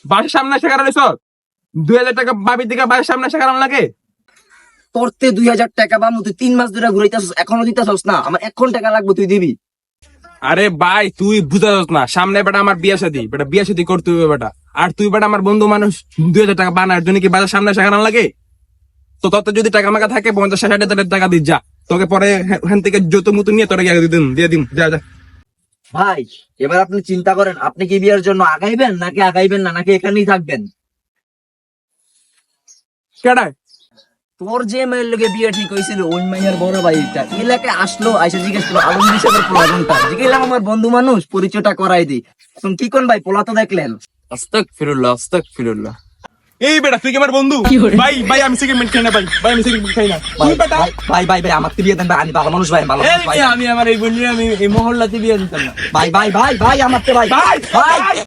বাসার সামনে এসে কারণ 2000 টাকা বাবির দিকে বাসার সামনে এসে কারণ লাগে তোরতে 2000 টাকা বামু, তুই 3 মাস ধরে ঘুরাইতেছস, এখনো দিতেছস না। আমার এখন টাকা লাগবে, তুই দিবি? আরে ভাই তুই বুঝাস না, সামনে বেটা আমার বিয়ে শাদী করতে হবে বেটা। আর তুই বেটা আমার বন্ধু মানুষ, 2000 টাকা বানার জন্য কি বাজার সামনে এসে কারণ লাগে? তো তোর যদি টাকা মাকা থাকে 50-60 টাকা দিস যা, তোকে পরে হ্যান থেকে যত মতো নিয়ে তোরা দিয়ে দিম যা যা। ভাই এবার আপনি চিন্তা করেন, আপনি কি বিয়ের জন্য আগাইবেন নাকি আগাইবেন না, নাকি এখানেই থাকবেন? কেডায়? তোর যে মেয়ের লোকে বিয়ে ঠিক হয়েছিল, ওই মেয়ের বড় ভাইটা এলাকায় আসলো, আইসা জিজ্ঞেস করলো আলমগীর সাহেবের পোলাটা। জিজ্ঞেলাম আমার বন্ধু মানুষ, পরিচয়টা করাই দিই। এখন কি কোন ভাই, পোলা তো দেখলেন। আস্তাগফিরুল্লাহ। এই বেটা তুই কি আমার বন্ধু? ভাই ভাই আমি সিগারেট খাই না, ভাই আমি সিগারেট খাই না। তুই বেটা ভাই ভাই ভাই আমার বিয়ে দেন ভাই, আমি ভালো মানুষ ভাই, ভালো মানুষ ভাই। আমি আমার এই বললি আমি এই মহল্লাতে বিয়ে দিতাম না। ভাই ভাই ভাই ভাই আমার ভাই ভাই ভাই